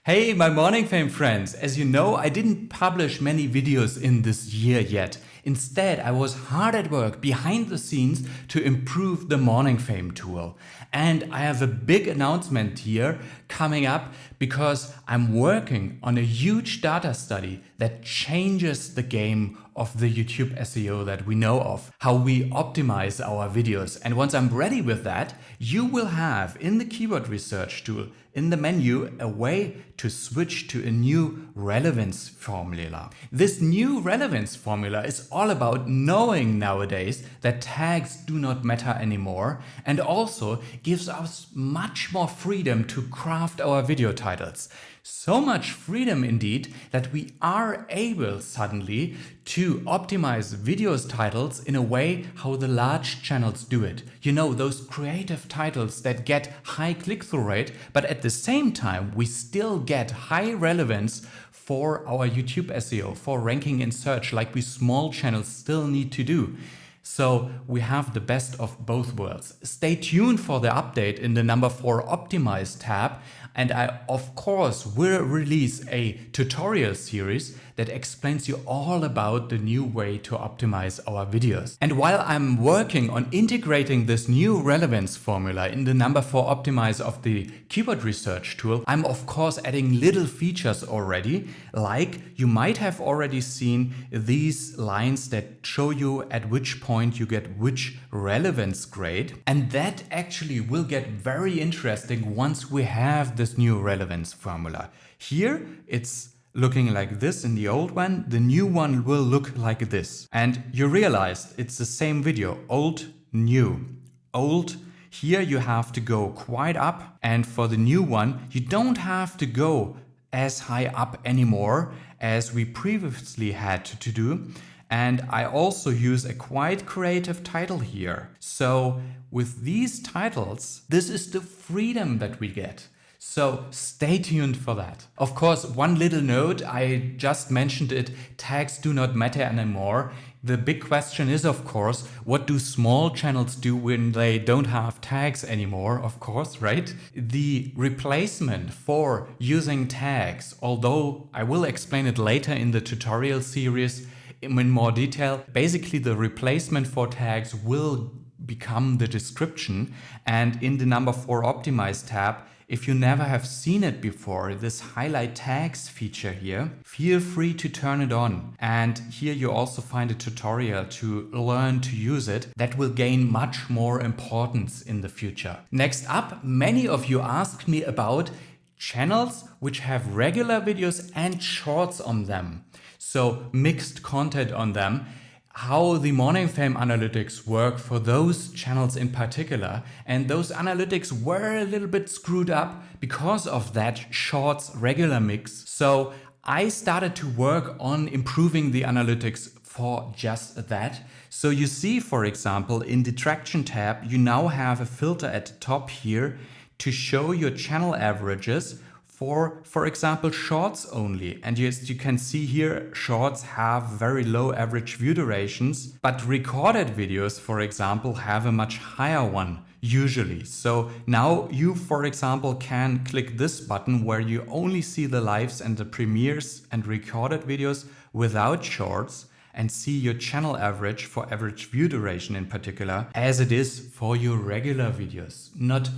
Hey, my Morning Fame friends! As you know, I didn't publish many videos in this year yet. Instead, I was hard at work behind the scenes to improve the Morning Fame tool. And I have a big announcement here coming up because I'm working on a huge data study that changes the game of the YouTube SEO that we know of, how we optimize our videos. And once I'm ready with that, you will have in the keyword research tool in the menu a way to switch to a new relevance formula. This new relevance formula is all about knowing nowadays that tags do not matter anymore and also gives us much more freedom to craft our video titles. So much freedom indeed that we are able suddenly to optimize videos titles in a way how the large channels do it. You know, those creative titles that get high click-through rate, but at the same time we still get high relevance for our YouTube SEO, for ranking in search, like we small channels still need to do. So we have the best of both worlds. Stay tuned for the update in the number 4 Optimize tab. And I, of course, will release a tutorial series that explains you all about the new way to optimize our videos. And while I'm working on integrating this new relevance formula in the number 4 Optimize of the keyword research tool, I'm of course adding little features already, like you might have already seen these lines that show you at which point you get which relevance grade. And that actually will get very interesting once we have this new relevance formula. Here it's looking like this in the old one, the new one will look like this. And you realize it's the same video, old, new. Old, here you have to go quite up, and for the new one you don't have to go as high up anymore as we previously had to do. And I also use a quite creative title here. So with these titles, this is the freedom that we get. So stay tuned for that. Of course, one little note, I just mentioned it, tags do not matter anymore. The big question is, of course, what do small channels do when they don't have tags anymore, of course, right? The replacement for using tags, although I will explain it later in the tutorial series in more detail, basically the replacement for tags will become the description. And in the number 4 Optimize tab, if you never have seen it before, this highlight tags feature here, feel free to turn it on. And here you also find a tutorial to learn to use it that will gain much more importance in the future. Next up, many of you asked me about channels which have regular videos and shorts on them. So mixed content on them. How the Morning Fame analytics work for those channels in particular. And those analytics were a little bit screwed up because of that shorts regular mix. So I started to work on improving the analytics for just that. So you see, for example, in the Traction tab, you now have a filter at the top here to show your channel averages for example, shorts only. And as you can see here, shorts have very low average view durations, but recorded videos, for example, have a much higher one usually. So now you, for example, can click this button where you only see the lives and the premieres and recorded videos without shorts and see your channel average for average view duration in particular, as it is for your regular videos, not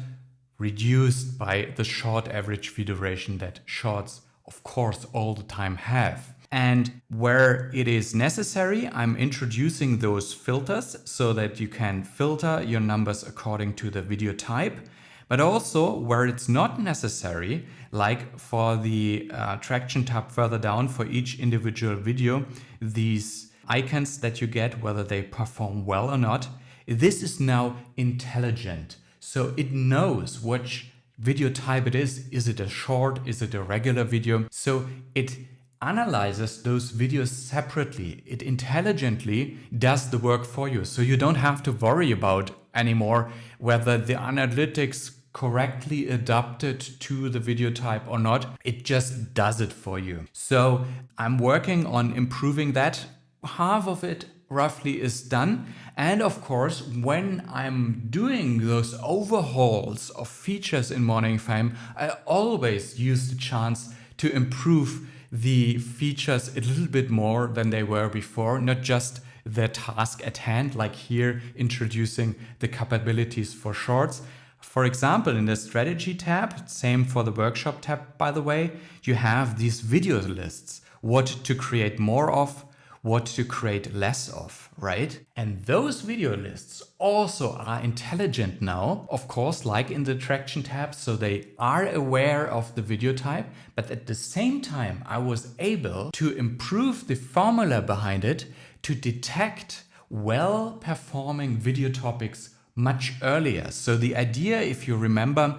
reduced by the short average view duration that shorts, of course, all the time have. And where it is necessary, I'm introducing those filters so that you can filter your numbers according to the video type. But also where it's not necessary, like for the Traction tab further down for each individual video, these icons that you get, whether they perform well or not, this is now intelligent. So it knows which video type it is. Is it a short? Is it a regular video? So it analyzes those videos separately. It intelligently does the work for you. So you don't have to worry about anymore whether the analytics correctly adapted to the video type or not. It just does it for you. So I'm working on improving that. Half of it roughly is done. And of course, when I'm doing those overhauls of features in Morning Fame, I always use the chance to improve the features a little bit more than they were before, not just the task at hand, like here introducing the capabilities for shorts. For example, in the strategy tab, same for the workshop tab, by the way, you have these video lists, what to create more of, what to create less of, right? And those video lists also are intelligent now, of course, like in the traction tab, so they are aware of the video type, but at the same time, I was able to improve the formula behind it to detect well-performing video topics much earlier. So the idea, if you remember,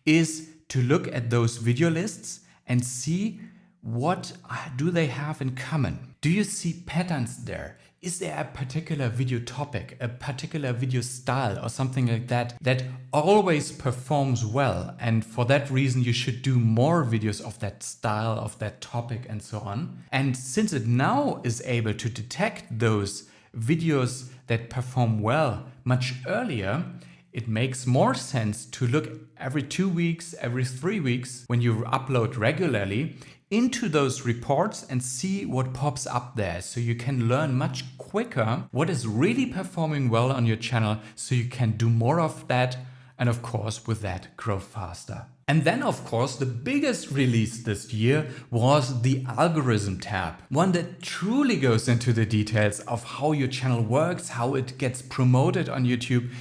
is to look at those video lists and see what do they have in common. Do you see patterns there? Is there a particular video topic, a particular video style or something like that that always performs well? And for that reason, you should do more videos of that style, of that topic and so on. And since it now is able to detect those videos that perform well much earlier, it makes more sense to look every 2 weeks, every 3 weeks, when you upload regularly, into those reports and see what pops up there. So you can learn much quicker what is really performing well on your channel, so you can do more of that, and of course with that grow faster. And then of course the biggest release this year was the algorithm tab, one that truly goes into the details of how your channel works, how it gets promoted on YouTube.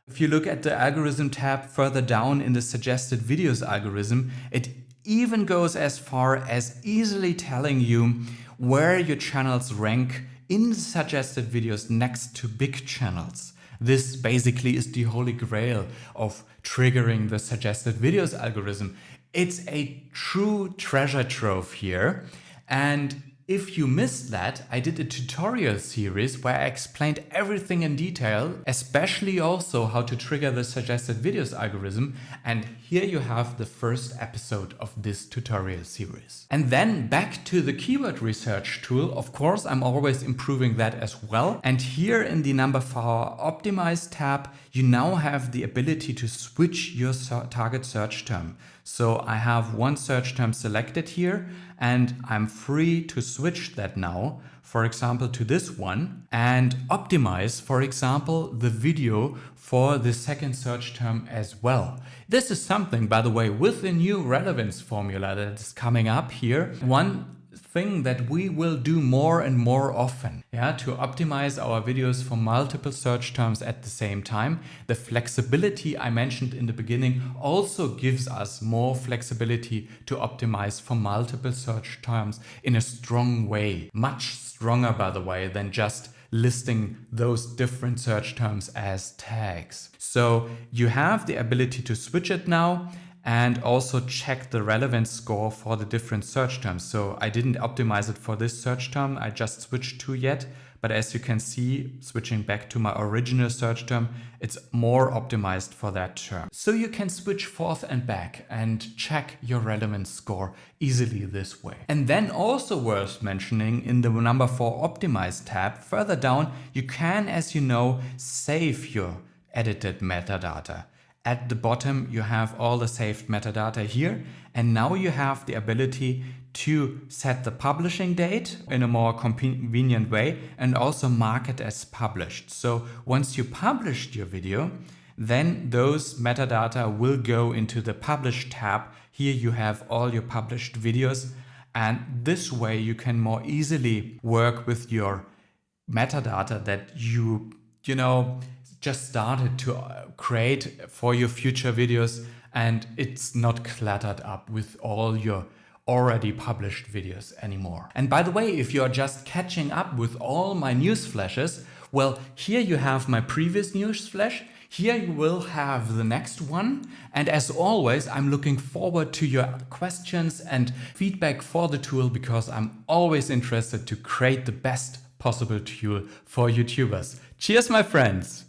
If you look at the algorithm tab further down in the suggested videos algorithm, it even goes as far as easily telling you where your channels rank in the suggested videos next to big channels. This basically is the holy grail of triggering the suggested videos algorithm. It's a true treasure trove here. And if you missed that, I did a tutorial series where I explained everything in detail, especially also how to trigger the suggested videos algorithm. And here you have the first episode of this tutorial series. And then back to the keyword research tool. Of course, I'm always improving that as well. And here in the number 4 optimize tab, you now have the ability to switch your target search term. So I have one search term selected here and I'm free to switch that now, for example, to this one and optimize, for example, the video for the second search term as well. This is something, by the way, with the new relevance formula that is coming up here, one thing that we will do more and more often, to optimize our videos for multiple search terms at the same time. The flexibility I mentioned in the beginning also gives us more flexibility to optimize for multiple search terms in a strong way, much stronger, by the way, than just listing those different search terms as tags. So you have the ability to switch it now and also check the relevance score for the different search terms. So I didn't optimize it for this search term, I just switched to yet. But as you can see, switching back to my original search term, it's more optimized for that term. So you can switch forth and back and check your relevance score easily this way. And then also worth mentioning, in the number 4 optimize tab, further down, you can, as you know, save your edited metadata. At the bottom, you have all the saved metadata here. And now you have the ability to set the publishing date in a more convenient way and also mark it as published. So once you published your video, then those metadata will go into the publish tab. Here you have all your published videos. And this way you can more easily work with your metadata that you just started to create for your future videos, and it's not cluttered up with all your already published videos anymore. And by the way, if you're just catching up with all my news flashes, well, here you have my previous news flash. Here you will have the next one. And as always, I'm looking forward to your questions and feedback for the tool, because I'm always interested to create the best possible tool for YouTubers. Cheers, my friends!